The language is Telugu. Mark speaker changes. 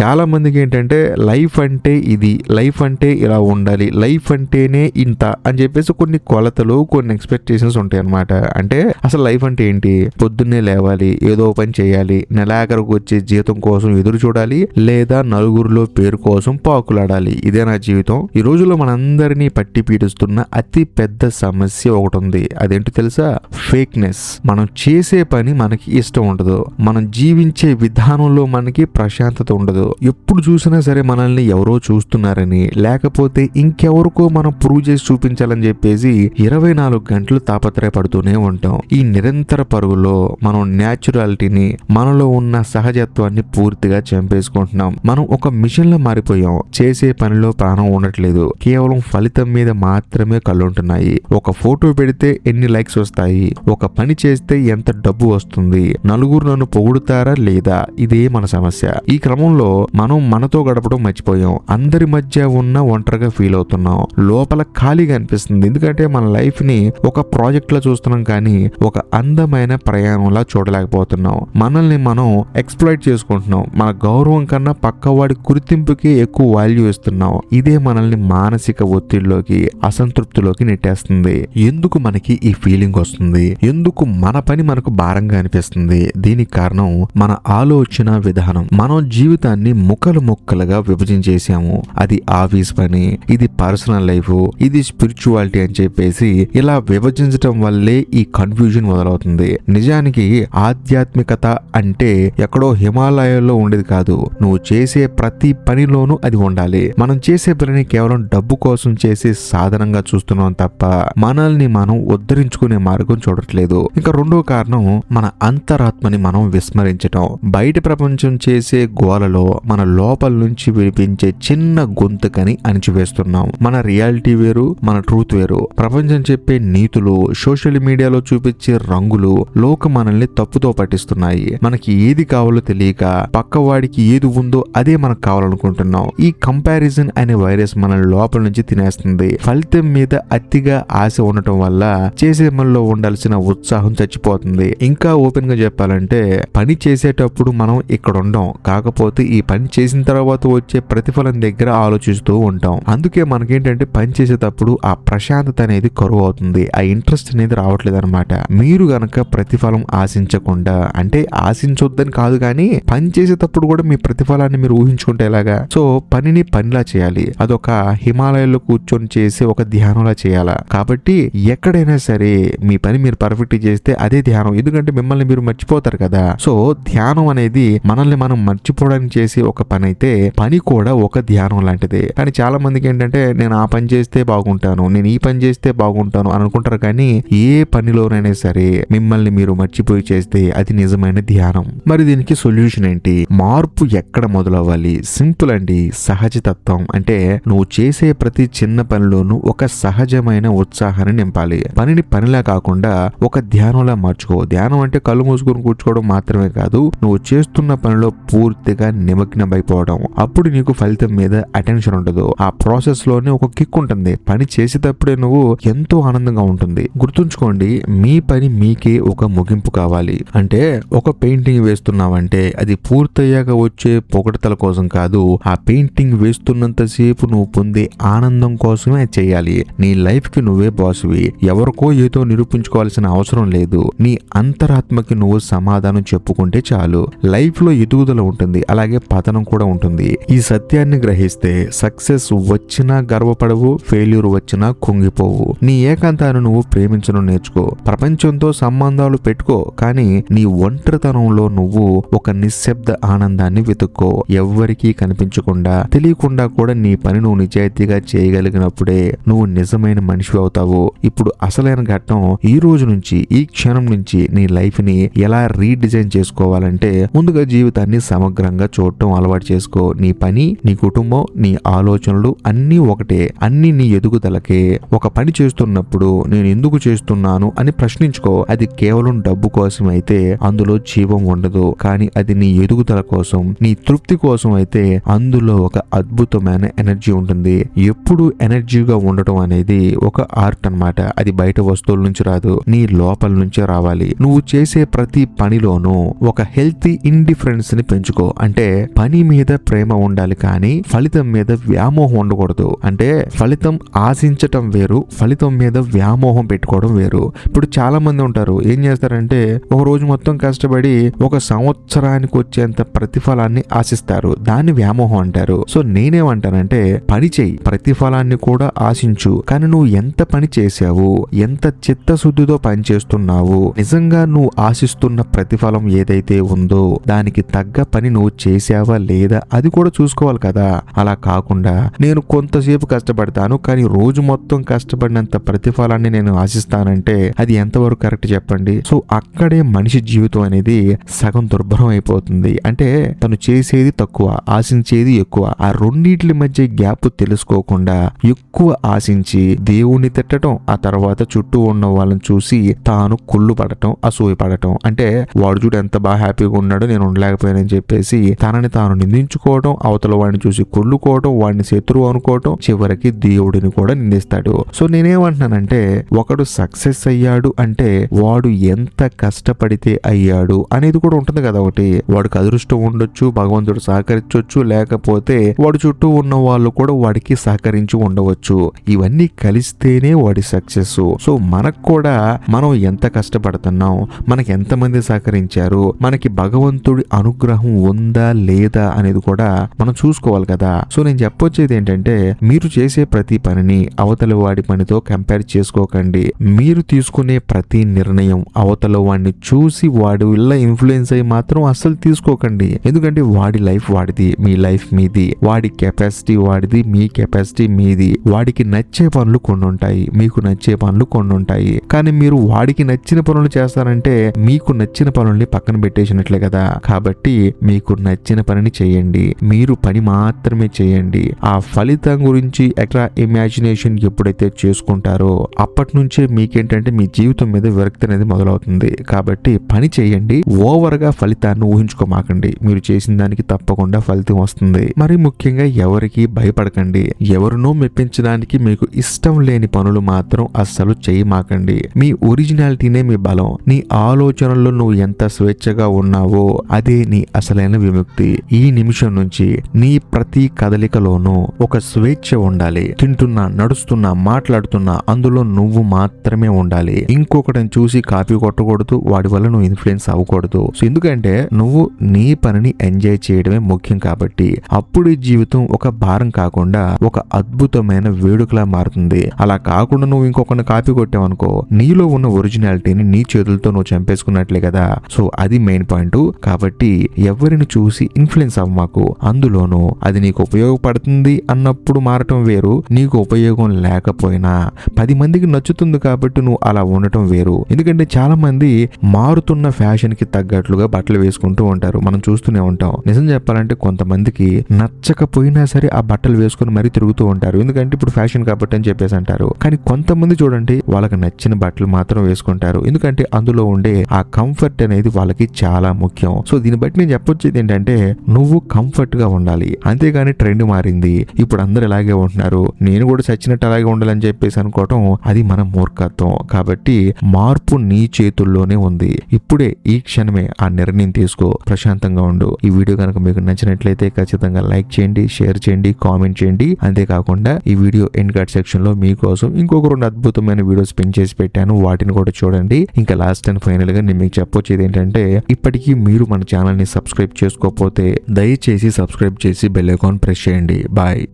Speaker 1: చాలా మందికి ఏంటంటే లైఫ్ అంటే ఇది, లైఫ్ అంటే ఇలా ఉండాలి, లైఫ్ అంటేనే ఇంత అని చెప్పేసి కొన్ని కొలతలు, కొన్ని ఎక్స్పెక్టేషన్స్ ఉంటాయి అనమాట. అంటే అసలు లైఫ్ అంటే ఏంటి? పొద్దున్నే లేవాలి, ఏదో పని చేయాలి, నెలాఖరుకు వచ్చే జీతం కోసం ఎదురు చూడాలి, లేదా నలుగురిలో పేరు కోసం పాకులాడాలి. ఇదే నా జీవితం. ఈ రోజుల్లో మనందరినీ పట్టి పీడిస్తున్న అతి పెద్ద సమస్య ఒకటి ఉంది. అదేంటో తెలుసా? ఫేక్నెస్. మనం చేసే పని మనకి ఇష్టం ఉండదు, మనం జీవించే విధానంలో మనకి ప్రశాంతత ఉండదు. ఎప్పుడు చూసినా సరే మనల్ని ఎవరో చూస్తున్నారని, లేకపోతే ఇంకెవరికో మనం ప్రూవ్ చేసి చూపించాలని చెప్పేసి 24 గంటలు తాపత్రయపడుతూనే ఉంటాం. ఈ నిరంతర పరుగులో మనం న్యాచురాలిటీని, మనలో ఉన్న సహజత్వాన్ని పూర్తిగా చంపేసుకుంటున్నాం. మనం ఒక మిషన్ లో మారిపోయాం. చేసే పనిలో ప్రాణం ఉండట్లేదు, కేవలం ఫలితం మీద మాత్రమే కళ్ళుంటున్నాయి. ఒక ఫోటో పెడితే ఎన్ని లైక్స్ వస్తాయి, ఒక పని చేస్తే ఎంత డబ్బు వస్తుంది, నలుగురు నన్ను పొగుడుతారా లేదా, ఇదే మన సమస్య. ఈ క్రమంలో మనం మనతో గడపడం మర్చిపోయాం. అందరి మధ్య ఉన్న ఒంటరిగా ఫీల్ అవుతున్నాం. లోపల ఖాళీగా అనిపిస్తుంది. ఎందుకంటే మన లైఫ్ ని ఒక ప్రాజెక్ట్ లా చూస్తున్నాం, కానీ ఒక అందమైన ప్రయాణంలా చూడలేకపోతున్నాం. మనల్ని మనం ఎక్స్‌ప్లాయిట్ చేసుకుంటున్నాం. మన గౌరవం కన్నా పక్కవాడి గుర్తింపుకి ఎక్కువ వాల్యూ ఇస్తున్నాం. ఇదే మనల్ని మానసిక ఒత్తిడిలోకి, అసంతృప్తిలోకి నెట్టేస్తుంది. ఎందుకు మనకి ఈ ఫీలింగ్ వస్తుంది? ఎందుకు మన పని మనకు భారంగా అనిపిస్తుంది? దీనికి కారణం మన ఆలోచన విధానం. మనం జీవితాన్ని ముక్కలుగా విభజించేసాము. అది ఆఫీస్ పని, ఇది పర్సనల్ లైఫ్, ఇది స్పిరిచువాలిటీ అని చెప్పేసి ఇలా విభజించడం వల్లే ఈ కన్ఫ్యూజన్ మొదలవుతుంది. నిజానికి ఆధ్యాత్మికత అంటే ఎక్కడో హిమాలయాల్లో ఉండేది కాదు. నువ్వు చేసే ప్రతి పనిలోనూ అది ఉండాలి. మనం చేసే పనిని కేవలం డబ్బు కోసం చేసే సాధనంగా చూస్తున్నాం తప్ప మనల్ని మనం ఉద్ధరించుకునే మార్గం చూడట్లేదు. ఇంకా రెండో కారణం మన అంతరాత్మని మనం విస్మరించటం. బయట ప్రపంచం చేసే గోలలో మన లోపల నుంచి వినిపించే చిన్న గొంతుకని అణిచివేస్తున్నాం. మన రియాలిటీ వేరు, మన ట్రూత్ వేరు. ప్రపంచం చెప్పే నీతులు, సోషల్ మీడియాలో చూపించే రంగులు లోక మనల్ని తప్పుతో పట్టిస్తున్నాయి. మనకి ఏది కావాలో తెలియక పక్కవాడికి ఏది ఉందో అదే మనకు కావాలనుకుంటున్నాం. ఈ కంపారిజన్ అనే వైరస్ మన లోపల నుంచి తినేస్తుంది. ఫలితం మీద అతిగా ఆశ ఉండటం వల్ల చేసే మనలో ఉండాల్సిన ఉత్సాహం చచ్చిపోతుంది. ఇంకా ఓపెన్ గా చెప్పాలంటే పని చేసేటప్పుడు మనం ఇక్కడ ఉండం, కాకపోతే ఈ పని చేసిన తర్వాత వచ్చే ప్రతిఫలం దగ్గర ఆలోచిస్తూ ఉంటాం. అందుకే మనకేంటంటే పని చేసేటప్పుడు ఆ ప్రశాంతత అనేది కరువు అవుతుంది, ఆ ఇంట్రెస్ట్ అనేది రావట్లేదు అనమాట. మీరు గనక ప్రతిఫలం ఆశించకుండా, అంటే ఆశించొద్దని కాదు కానీ పని చేసేటప్పుడు కూడా మీ ప్రతిఫలాన్ని మీరు ఊహించుకుంటే ఎలాగా? సో పనిని పనిలా చేయాలి. అదొక హిమాలయాల్లో కూర్చొని చేసే ఒక ధ్యానంలా చేయాలా. కాబట్టి ఎక్కడైనా సరే మీ పని మీరు పర్ఫెక్ట్ చేస్తే అదే ధ్యానం. ఎందుకంటే మిమ్మల్ని మీరు మర్చిపోతారు కదా. సో ధ్యానం అనేది మనల్ని మనం మర్చిపోవడానికి చేసే ఒక పని అయితే పని కూడా ఒక ధ్యానం లాంటిది. కానీ చాలా మందికి ఏంటంటే నేను ఆ పని చేస్తే బాగుంటాను, నేను ఈ పని చేస్తే బాగుంటాను అనుకుంటారు. కానీ ఏ పనిలోనైనా సరే మిమ్మల్ని మీరు మర్చిపోయి చేస్తే అది నిజమైన ధ్యానం. మరి దీనికి సొల్యూషన్ ఏంటి? మార్పు ఎక్కడ మొదలవ్వాలి? సింపుల్ అండి, సహజతత్వం. అంటే నువ్వు చేసే ప్రతి చిన్న పనిలోనూ ఒక సహజమైన ఉత్సాహాన్ని నింపాలి. పనిని పనిలా కాకుండా ఒక ధ్యానంలా మార్చుకో. ధ్యానం అంటే కళ్ళు మూసుకొని కూర్చోవడం మాత్రమే కాదు, నువ్వు చేస్తున్న పనిలో పూర్తిగా నిమగ్నమైపోవడం. అప్పుడు నీకు ఫలితం మీద అటెన్షన్ ఉండదు. ఆ ప్రాసెస్ లోనే ఒక కిక్ ఉంటుంది. పని చేసేటప్పుడే నువ్వు ఎంతో ఆనందంగా ఉంటుంది. గుర్తుంచుకోండి, మీ పని మీకే ఒక ముగింపు కావాలి. అంటే ఒక పెయింటింగ్ వేస్తున్నావంటే అది పూర్తయ్యాక వచ్చే పొగడతల కోసం కాదు, ఆ పెయింటింగ్ వేస్తున్నంతసేపు నువ్వు పొందే ఆనందం కోసమే చేయాలి. నీ లైఫ్ కి నువ్వే బాసువి. ఎవరికో ఏదో నిరూపించుకోవాల్సిన అవసరం లేదు. నీ అంతరాత్మకి నువ్వు సమాధానం చెప్పుకుంటే చాలు. లైఫ్ లో ఎదుగుదల ఉంటుంది, అలాగే పతనం కూడా ఉంటుంది. ఈ సత్యాన్ని గ్రహిస్తే సక్సెస్ వచ్చినా గర్వపడవు, ఫెయిల్యూర్ వచ్చినా కుంగిపోవు. నీ ఏకాంతాన్ని నువ్వు ప్రేమించడం నేర్చుకో. ప్రపంచంతో సంబంధాలు పెట్టుకో, కానీ నీ ఒంటరితనంలో నువ్వు ఒక నిశ్శబ్ద ఆనందాన్ని వెతుక్కో. ఎవ్వరికీ కనిపించకుండా, తెలియకుండా కూడా నీ పని నువ్వు నిజాయితీగా చేయగలిగినప్పుడే నువ్వు నిజమైన మనిషి అవుతావు. ఇప్పుడు అసలైన ఘట్టం ఈ రోజు నుంచి, ఈ క్షణం నుంచి నీ లైఫ్ ని ఎలా రీడిజైన్ చేసుకోవాలంటే ముందుగా జీవితాన్ని సమగ్రంగా చూడటం అలవాటు చేసుకో. నీ పని, నీ కుటుంబం, నీ ఆలోచనలు అన్నీ ఒకటే. అన్ని నీ ఎదుగుదలకే. ఒక పని చేస్తున్నప్పుడు నేను ఎందుకు చేస్తున్నాను అని ప్రశ్నించుకో. అది కేవలం డబ్బు కోసం అయితే అందులో జీవం ఉండదు. కానీ అది నీ ఎదుగుదల కోసం, నీ తృప్తి కోసం అయితే అందులో ఒక అద్భుతమైన ఎనర్జీ ఉంటుంది. ఎప్పుడు ఎనర్జీగా ఉండటం అనేది ఒక ఆర్ట్ అన్నమాట. అది బయట వస్తువుల నుంచి రాదు, నీ లోపల నుంచే రావాలి. నువ్వు చేసే ప్రతి పనిలోనూ ఒక హెల్తీ ఇండిఫరెన్స్ ని పెంచుకో. అంటే పని మీద ప్రేమ ఉండాలి కానీ ఫలితం మీద వ్యామోహం ఉండకూడదు. అంటే ఫలితం ఆశించటం వేరు, ఫలితం మీద వ్యామోహం పెట్టుకోవడం వేరు. ఇప్పుడు చాలా మంది ఉంటారు, ఏం చేస్తారంటే ఒక రోజు మొత్తం కష్టపడి ఒక సంవత్సరానికి వచ్చేంత ప్రతిఫలాన్ని ఆశిస్తారు. దాన్ని వ్యామోహం అంటారు. సో నేనేమంటానంటే పని చేయి, ప్రతిఫలాన్ని కూడా ఆశించు, కానీ నువ్వు ఎంత పని చేసావు, ఎంత చిత్తశుద్ధితో పని చేస్తున్నావు, నిజంగా నువ్వు ఆశిస్తున్న ప్రతిఫలం ఏదైతే ఉందో దానికి తగ్గ పని నువ్వు చేసావా లేదా అది కూడా చూసుకోవాలి కదా. అలా కాకుండా నేను కొంతసేపు కష్టపడతాను కానీ రోజు మొత్తం కష్టపడినంత ప్రతిఫలాన్ని నేను ఆశిస్తానంటే అది ఎంతవరకు కరెక్ట్ చెప్పండి. సో అక్కడే మనిషి జీవితం అనేది సగం దుర్భరం అయిపోతుంది. అంటే తను చేసేది తక్కువ, ఆశించేది ఎక్కువ. ఆ రెండింటి మధ్య గ్యాప్ తెలుసుకోకుండా ఎక్కువ ఆశించి దేవుణ్ణి తిట్టడం, ఆ తర్వాత చుట్టూ ఉన్న వాళ్ళని చూసి తాను కుళ్ళు పడటం, అసూయ పడటం. అంటే వాడు చూడు ఎంత బాగా హ్యాపీగా ఉన్నాడో నేను ఉండలేకపోయానని చెప్పేసి తనని తాను నిందించుకోవడం, అవతల వాడిని చూసి కుళ్ళుకోవడం, వాడిని శత్రువు అనుకోవడం, చివరికి దేవుడిని కూడా నిందిస్తాడు. సో నేనేమంటున్నానంటే ఒకడు సక్సెస్ అయ్యాడు అంటే వాడు ఎంత కష్టపడితే అయ్యాడు అనేది కూడా ఉంటుంది కదా. ఒకటి వాడికి అదృష్టం ఉండొచ్చు, భగవంతుడు సహకరించవచ్చు, లేకపోతే వాడు చుట్టూ ఉన్న వాళ్ళు కూడా వాడికి సహకరించి ఉండవచ్చు. ఇవన్నీ కలిస్తేనే వాడి సక్సెస్. సో మనకు కూడా మనం ఎంత కష్టపడుతున్నాం, మనకి ఎంతమంది సహకరించారు, మనకి భగవంతుడి అనుగ్రహం ఉందా లేదా అనేది కూడా మనం చూసుకోవాలి కదా. సో నేను చెప్పొచ్చేది ఏంటంటే మీరు చేసే ప్రతి పనిని అవతల వాడి పనితో కంపేర్ చేసుకోకండి. మీరు తీసుకునే ప్రతి నిర్ణయం అవతల వాడిని చూసి వాడి వల్ల ఇన్ఫ్లుయెన్స్ అయ్యి మాత్రం అస్సలు తీసుకోకండి. ఎందుకంటే వాడి లైఫ్ వాడిది, మీ లైఫ్ మీది. వాడి కెపాసిటీ వాడిది, మీ కెపాసిటీ మీది. వాడికి నచ్చే పనులు కొన్ని ఉంటాయి, మీకు నచ్చే పనులు కొన్ని ఉంటాయి. కానీ మీరు వాడికి నచ్చిన పనులు చేస్తారంటే మీకు నచ్చిన పనుల్ని పక్కన పెట్టేసినట్లే కదా. కాబట్టి మీకు నచ్చిన పనిని చేయండి, మీరు పని మాత్రమే చేయండి. ఆ ఫలితం గురించి ఎక్స్ట్రా ఇమాజినేషన్ ఎప్పుడైతే చేసుకుంటారో అప్పటి నుంచే మీకేంటంటే మీ జీవితం మీద విరక్తి అనేది మొదలవుతుంది. కాబట్టి పని చేయండి, ఓవర్ గా ఫలితాన్ని ఊహించుకోమాకండి. మీరు చేసిన దానికి తప్పకుండా ఫలితం వస్తుంది. మరి ముఖ్యంగా ఎవరికి భయపడకండి. ఎవరినో మెప్పించడానికి మీకు ఇష్టం లేని పనులు మాత్రం అస్సలు చేయమాకండి. మీ ఒరిజినాలిటీనే మీ బలం. నీ ఆలోచనల్లో నువ్వు ఎంత స్వేచ్ఛగా ఉన్నావో అదే నీ అసలైన విముక్తి. ఈ నిమిషం నుంచి నీ ప్రతి కదలికలోనూ ఒక స్వేచ్ఛ ఉండాలి. తింటున్నా, నడుస్తున్నా, మాట్లాడుతున్నా అందులో నువ్వు మాత్రమే ఉండాలి. ఇంకొకటిని చూసి కాపీ కొట్టకూడదు, వాడి వల్ల నువ్వు ఇన్ఫ్లుయెన్స్ అవ్వకూడదు. సో ఎందుకంటే నువ్వు నీ పనిని ఎంజాయ్ చేయడమే ముఖ్యం. కాబట్టి అప్పుడు ఈ జీవితం ఒక భారం కాకుండా ఒక అద్భుతమైన వేడుకలా మారుతుంది. అలా కాకుండా నువ్వు ఇంకొకరిని కాపీ కొట్టావనుకో నీలో ఉన్న ఒరిజినాలిటీని నీ చేతులతో నువ్వు చంపేసుకున్నట్లే కదా. సో అది మెయిన్ పాయింట్. కాబట్టి ఎవరిని చూసి ఇన్ఫ్లుయెన్స్ అవ్వమాకు. అందులోనూ అది నీకు ఉపయోగపడుతుంది అన్నప్పుడు మారటం వేరు, నీకు ఉపయోగం లేకపోయినా 10 మందికి నచ్చుతుంది కాబట్టి నువ్వు అలా ఉండటం వేరు. ఎందుకంటే చాలా మంది మారుతున్న ఫ్యాషన్ కి తగ్గట్లుగా బట్టలు వేసుకుంటూ ఉంటారు, మనం చూస్తూనే ఉంటాం. నిజం చెప్పాలంటే కొంతమందికి నచ్చకపోయినా సరే ఆ బట్టలు వేసుకుని మరీ తిరుగుతూ ఉంటారు, ఎందుకంటే ఇప్పుడు ఫ్యాషన్ కాబట్టి అని చెప్పేసి అంటారు. కానీ కొంతమంది చూడండి వాళ్ళకి నచ్చిన బట్టలు మాత్రం వేసుకుంటారు, ఎందుకంటే అందులో ఉండే ఆ కంఫర్ట్ అనేది వాళ్ళకి చాలా ముఖ్యం. సో దీన్ని బట్టి నేను చెప్పొచ్చేది ఏంటంటే నువ్వు కంఫర్ట్ గా ఉండాలి, అంతేగాని ట్రెండ్ మారింది ఇప్పుడు అందరు ఇలాగే ఉంటున్నారు నేను కూడా చచ్చినట్టు అలాగే ఉండాలని చెప్పేసి అనుకోవటం అది మన మూర్ఖత్వం. కాబట్టి మార్పు నీ చేతుల్లోనే ఉంది. ఇప్పుడే ఈ క్షణమే ఆ నిర్ణయం తీసుకో, ప్రశాంతంగా ఉండు. ఈ వీడియో కనుక మీకు నచ్చినట్లయితే ఖచ్చితంగా లైక్ చేయండి, షేర్ చేయండి, కామెంట్ చేయండి. అంతేకాకుండా ఈ వీడియో ఎండ్ కార్డ్ సెక్షన్ లో మీకోసం ఇంకొక 2 అద్భుతమైన వీడియోస్ పిన్ చేసి పెట్టాను, వాటిని కూడా చూడండి. ఇంకా లాస్ట్ అండ్ ఫైనల్ గా నేను మీకు చెప్పొచ్చేది ఏంటంటే ఇప్పటికీ మీరు మన ఛానల్ ని సబ్స్క్రైబ్ చేసుకోకపోతే దయచేసి సబ్స్క్రైబ్ చేసి బెల్ ఐకాన్ ప్రెస్ చేయండి. బాయ్.